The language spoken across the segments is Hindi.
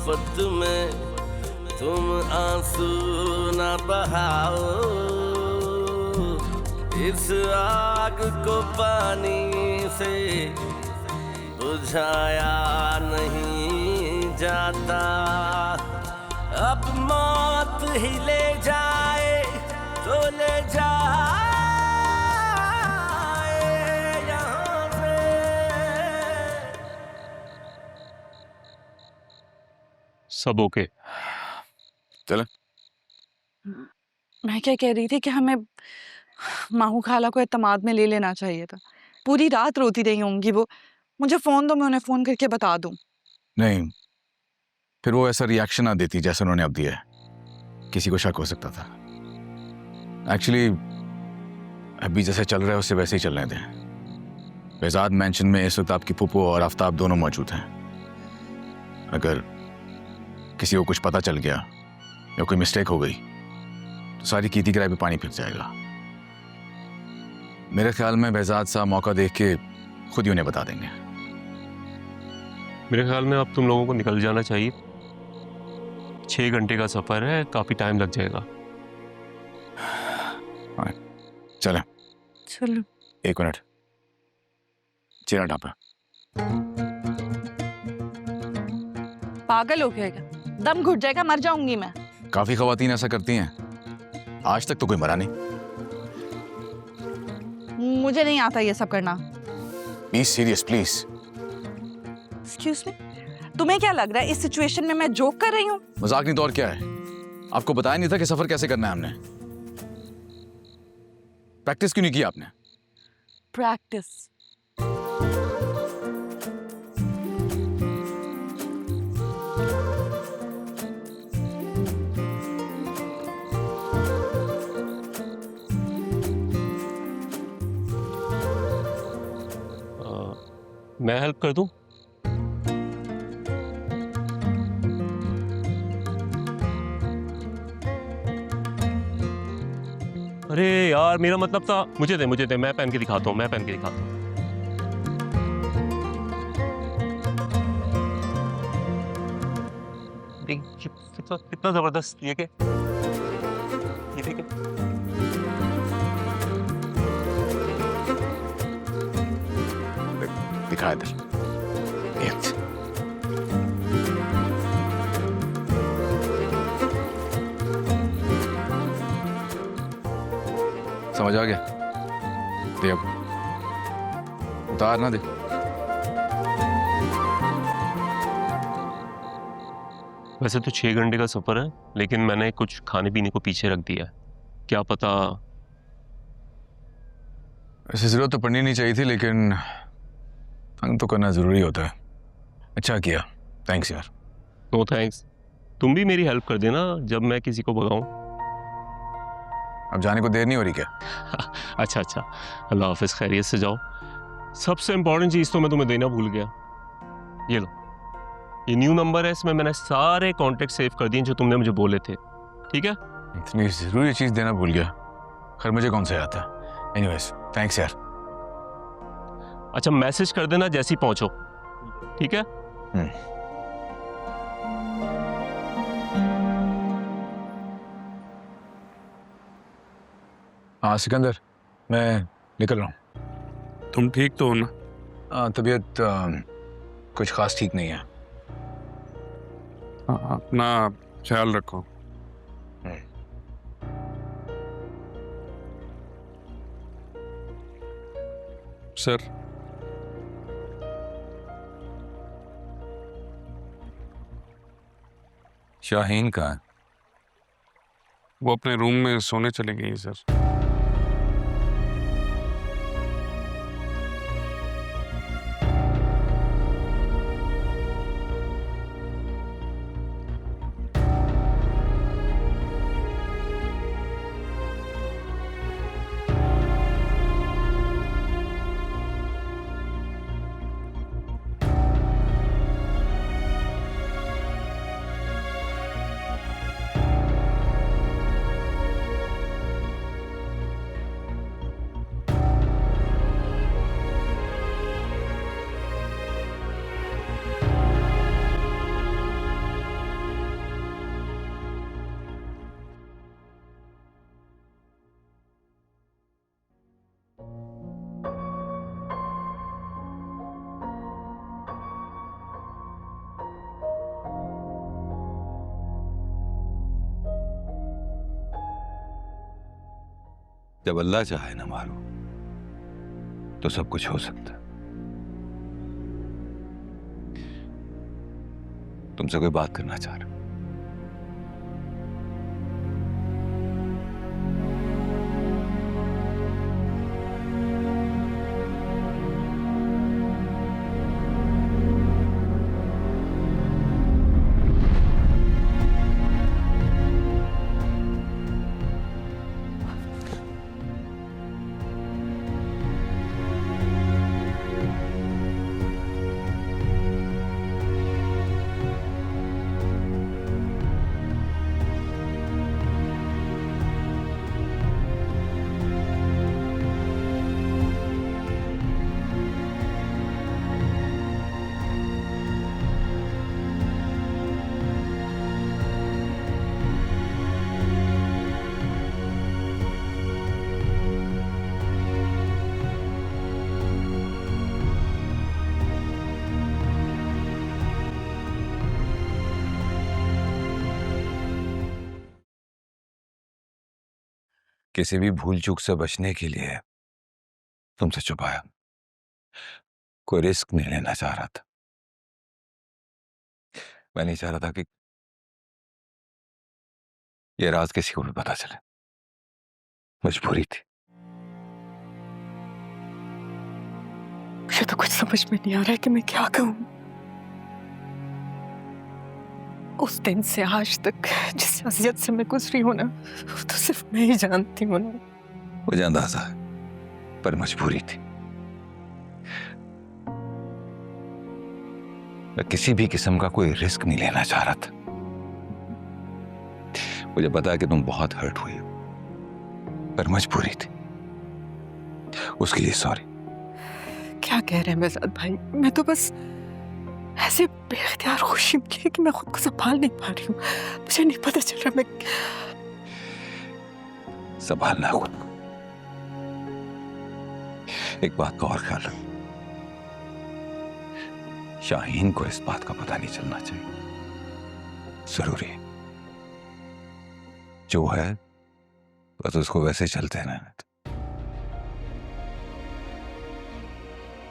आफत में तुम आंसू ना बहाओ, इस आग को पानी से बुझाया नहीं जाता। अब मौत ही ले जाए तो ले जाए यहाँ से। सब ओके? चले। मैं क्या कह रही थी कि हमें माहू खाला को एतमाद में ले लेना चाहिए था। पूरी रात रोती रही होंगी वो। मुझे फोन दो, मैं उन्हें फोन करके बता दूं। नहीं, फिर वो ऐसा रिएक्शन ना देती जैसे उन्होंने अब दिया है। किसी को शक हो सकता था। एक्चुअली अभी जैसे चल रहा है उससे वैसे ही चलने दें। बेजाद मेंशन में इस वक्त आपकी फूफो और आफ्ताब दोनों मौजूद हैं। अगर किसी को कुछ पता चल गया या कोई मिस्टेक हो गई तो सारी कीती किराए पे पानी फिर जाएगा। मेरे ख्याल में बेजाद साहब मौका देख के खुद ही उन्हें बता देंगे। मेरे ख्याल में अब तुम लोगों को निकल जाना चाहिए। 6 घंटे का सफर है, काफी टाइम लग जाएगा। चलें। चलो। 1 मिनट, चेहरा ढांपा। पागल हो गया क्या? दम घुट जाएगा, मर जाऊंगी मैं। काफी खवातीन ऐसा करती हैं। आज तक तो कोई मरा नहीं। मुझे नहीं आता ये सब करना। Be serious please. Excuse me, तुम्हें क्या लग रहा है इस सिचुएशन में मैं जोक कर रही हूँ? मजाक नहीं तो और क्या है? आपको बताया नहीं था कि सफर कैसे करना है हमने? प्रैक्टिस क्यों नहीं की आपने? प्रैक्टिस। मैं हेल्प कर दूं? अरे यार, मेरा मतलब था, मुझे दे, मैं पहन के दिखाता हूँ। कितना जबरदस्त ये के, ये ठीक है। दिखा इधर। समझ आ गया? दे अब, उतार ना दे। वैसे तो 6 घंटे का सफर है, लेकिन मैंने कुछ खाने पीने को पीछे रख दिया है। क्या पता। ऐसी जरूरत तो पड़नी नहीं चाहिए थी, लेकिन तंग तो करना जरूरी होता है। अच्छा किया, थैंक्स यार। नो थैंक्स, तुम भी मेरी हेल्प कर देना जब मैं किसी को भगाऊं। अब जाने को देर नहीं हो रही क्या? अच्छा, अल्लाह हाफिज, खैरियत से जाओ। सबसे इंपॉर्टेंट चीज़ तो मैं तुम्हें देना भूल गया। ये लो, ये न्यू नंबर है, इसमें मैंने सारे कॉन्टेक्ट सेव कर दिए जो तुमने मुझे बोले थे। ठीक है? इतनी जरूरी चीज़ देना भूल गया। खैर मुझे कौन सा याद था। एनीवेज, थैंक्स यार। अच्छा, मैसेज कर देना जैसे ही पहुंचो। ठीक है? हाँ सिकंदर, मैं निकल रहा हूँ। तुम ठीक तो हो ना? तबीयत कुछ खास ठीक नहीं है। अपना ख्याल रखो। सर, शाहीन कहाँ है? वो अपने रूम में सोने चले गई सर। जब अल्लाह चाहे ना मारो तो सब कुछ हो सकता है। तुमसे कोई बात करना चाह रहा हूं। किसी भी भूल चूक से बचने के लिए तुमसे छुपाया, कोई रिस्क नहीं लेना चाह रहा था। मैं नहीं चाह रहा था कि ये राज किसी को भी पता चले। मजबूरी थी। मुझे तो कुछ समझ में नहीं आ रहा है कि मैं क्या कहूं। उस दिन से आज तक जिस अज़ियत से मैं गुजरी हूं ना, वो तो सिर्फ मैं ही जानती हूं ना। मुझे अंदाजा है, पर मजबूरी थी। मैं किसी भी किस्म का कोई रिस्क नहीं लेना चाह रहा था। मुझे पता है कि तुम बहुत हर्ट हुई हो, पर मजबूरी थी। उसके लिए सॉरी। क्या कह रहे हैं मेहजाद भाई? मैं तो बस ऐसे बेख्तियार खुशी मिली है कि मैं खुद को संभाल नहीं पा रही हूँ। मुझे नहीं पता चल रहा मैं संभालना खुद को। एक बात का और ख्याल रखो, शाहीन को इस बात का पता नहीं चलना चाहिए। जरूरी है जो है बस उसको वैसे चलते रहना।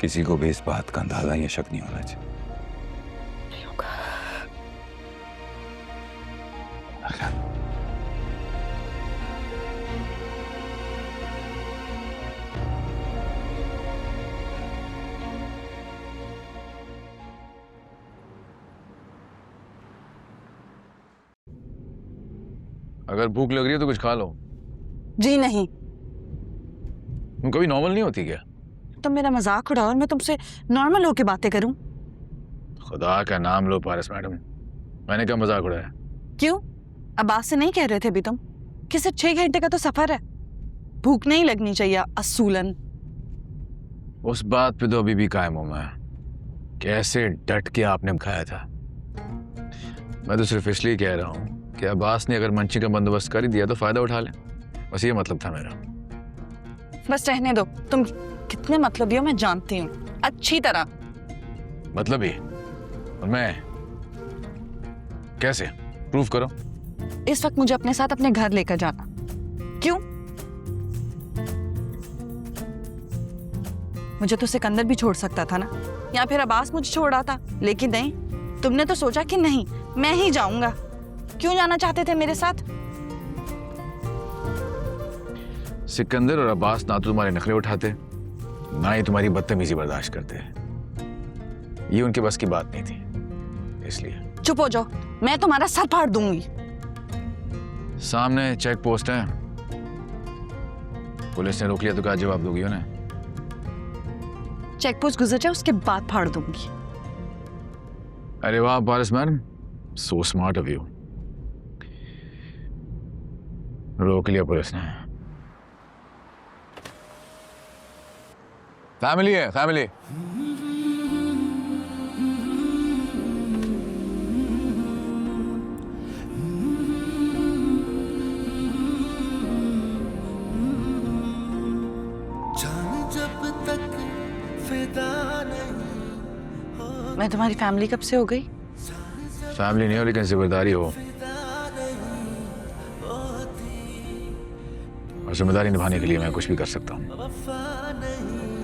किसी को भी इस बात का अंदाजा या शक नहीं होना चाहिए। नहीं होगा। अगर भूख लग रही है तो कुछ खा लो। जी नहीं। तुम कभी नॉर्मल नहीं होती क्या? तुम मेरा मजाक उड़ाओ और मैं तुमसे नॉर्मल होके बातें करूं? खुदा का नाम लो पारस मैडम, मैंने क्या मजाक उड़ाया? क्यों? अब्बास से नहीं कह रहे थे अभी तुम कि सिर्फ 6 घंटे का तो सफर है, भूख नहीं लगनी चाहिए असूलन? उस बात पे तो अभी भी कायम हूं मैं। कैसे डट के आपने खाया था। मैं तो सिर्फ इसलिए कह रहा हूं कि अब्बास ने अगर मंची का बंदोबस्त कर ही दिया तो फायदा उठा ले, बस ये मतलब था मेरा। बस रहने दो, तुम कितने मतलबी हो मैं जानती हूँ अच्छी तरह। मतलब ही? और मैं कैसे? प्रूफ करो। इस वक्त मुझे अपने साथ अपने घर लेकर जाना। क्यों? मुझे तो सिकंदर भी छोड़ सकता था ना, या फिर अब्बास मुझे छोड़ आता, लेकिन नहीं, तुमने तो सोचा कि नहीं मैं ही जाऊंगा। क्यों जाना चाहते थे मेरे साथ? सिकंदर और अब्बास ना तो तुम्हारे नखरे उठाते, ना ही तुम्हारी बदतमीजी बर्दाश्त करते। ये उनके बस की बात नहीं थी, इसलिए। चुप हो जाओ, मैं तुम्हारा सर फाड़ दूंगी। सामने चेक पोस्ट है, पुलिस ने रोक लिया तो क्या जवाब दोगी उन्हें? चेक पोस्ट गुजर जाए उसके बाद फाड़ दूंगी। अरे वाह Paras madam, so smart of you. रोक लिया पुलिस ने। फैमिली है, फैमिली। मैं तुम्हारी फैमिली कब से हो गई? फैमिली नहीं हो लेकिन जिम्मेदारी हो। और जिम्मेदारी निभाने के लिए मैं कुछ भी कर सकता हूँ। वफा नहीं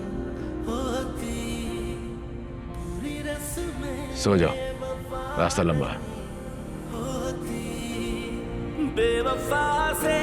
होती पूरी रस्में सो जाओ, रास्ता लंबा है। होती बेवफा से